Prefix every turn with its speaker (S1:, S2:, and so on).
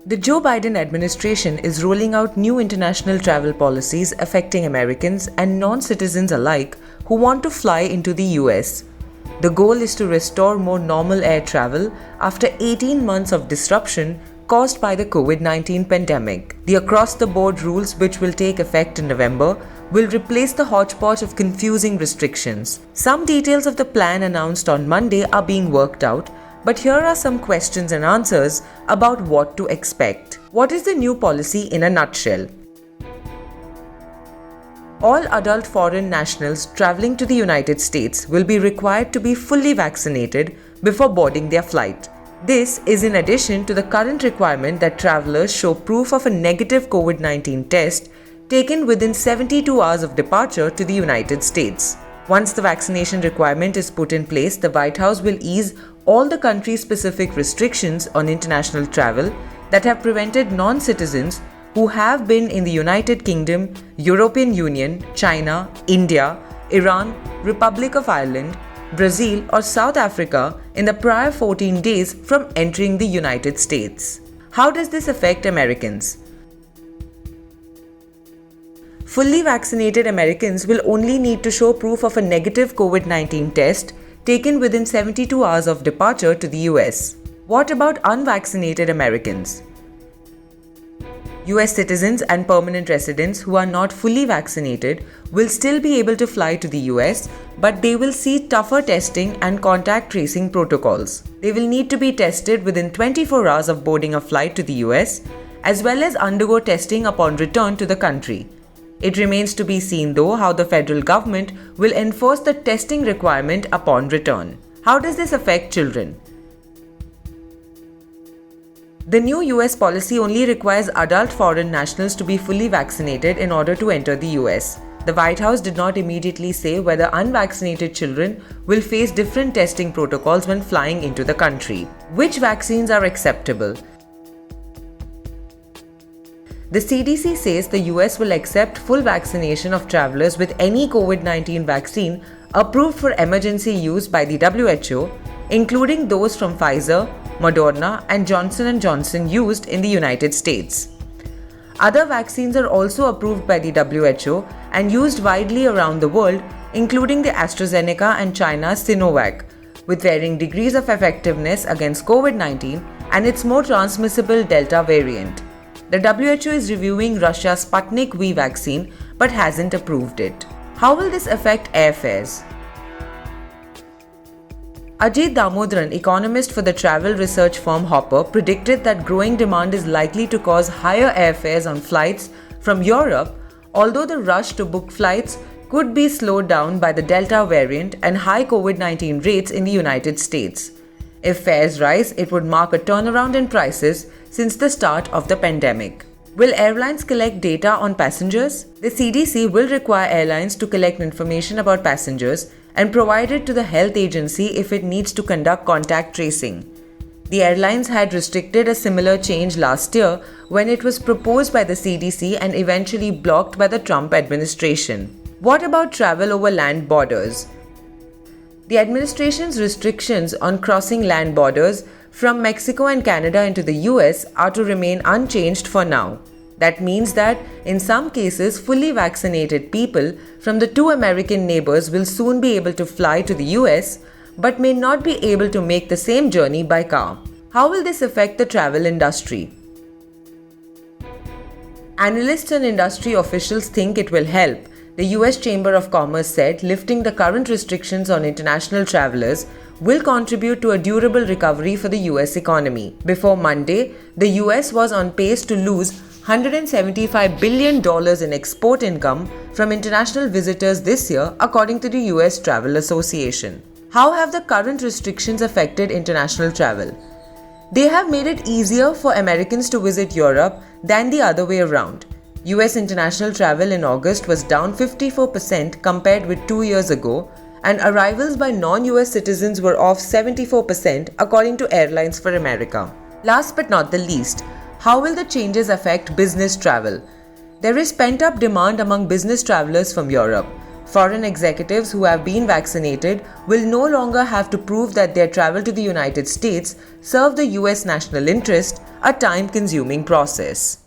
S1: The Joe Biden administration is rolling out new international travel policies affecting Americans and non-citizens alike who want to fly into the US. The goal is to restore more normal air travel after 18 months of disruption caused by the COVID-19 pandemic. The across-the-board rules, which will take effect in November, will replace the hodgepodge of confusing restrictions. Some details of the plan announced on Monday are being worked out, but here are some questions and answers about what to expect. What is the new policy in a nutshell? All adult foreign nationals traveling to the United States will be required to be fully vaccinated before boarding their flight. This is in addition to the current requirement that travelers show proof of a negative COVID-19 test taken within 72 hours of departure to the United States. Once the vaccination requirement is put in place, the White House will ease all the country-specific restrictions on international travel that have prevented non-citizens who have been in the United Kingdom, European Union, China, India, Iran, Republic of Ireland, Brazil or South Africa in the prior 14 days from entering the United States. How does this affect Americans? Fully vaccinated Americans will only need to show proof of a negative COVID-19 test taken within 72 hours of departure to the US. What about unvaccinated Americans? US citizens and permanent residents who are not fully vaccinated will still be able to fly to the US, but they will see tougher testing and contact tracing protocols. They will need to be tested within 24 hours of boarding a flight to the US, as well as undergo testing upon return to the country. It remains to be seen though how the federal government will enforce the testing requirement upon return. How does this affect children? The new US policy only requires adult foreign nationals to be fully vaccinated in order to enter the US. The White House did not immediately say whether unvaccinated children will face different testing protocols when flying into the country. Which vaccines are acceptable? The CDC says the US will accept full vaccination of travelers with any COVID-19 vaccine approved for emergency use by the WHO, including those from Pfizer, Moderna and Johnson & Johnson used in the United States. Other vaccines are also approved by the WHO and used widely around the world, including the AstraZeneca and China's Sinovac, with varying degrees of effectiveness against COVID-19 and its more transmissible Delta variant. The WHO is reviewing Russia's Sputnik V vaccine but hasn't approved it. How will this affect airfares? Ajit Damodaran, economist for the travel research firm Hopper, predicted that growing demand is likely to cause higher airfares on flights from Europe, although the rush to book flights could be slowed down by the Delta variant and high COVID-19 rates in the United States. If fares rise, it would mark a turnaround in prices since the start of the pandemic. Will airlines collect data on passengers? The CDC will require airlines to collect information about passengers and provide it to the health agency if it needs to conduct contact tracing. The airlines had restricted a similar change last year when it was proposed by the CDC and eventually blocked by the Trump administration. What about travel over land borders? The administration's restrictions on crossing land borders from Mexico and Canada into the US are to remain unchanged for now. That means that in some cases, fully vaccinated people from the two American neighbors will soon be able to fly to the US but may not be able to make the same journey by car. How will this affect the travel industry? Analysts and industry officials think it will help. The US Chamber of Commerce said lifting the current restrictions on international travelers will contribute to a durable recovery for the US economy. Before Monday, the US was on pace to lose $175 billion in export income from international visitors this year, according to the US Travel Association. How have the current restrictions affected international travel? They have made it easier for Americans to visit Europe than the other way around. US international travel in August was down 54% compared with 2 years ago, and arrivals by non-US citizens were off 74% according to Airlines for America. Last but not the least, how will the changes affect business travel? There is pent-up demand among business travelers from Europe. Foreign executives who have been vaccinated will no longer have to prove that their travel to the United States served the US national interest, a time-consuming process.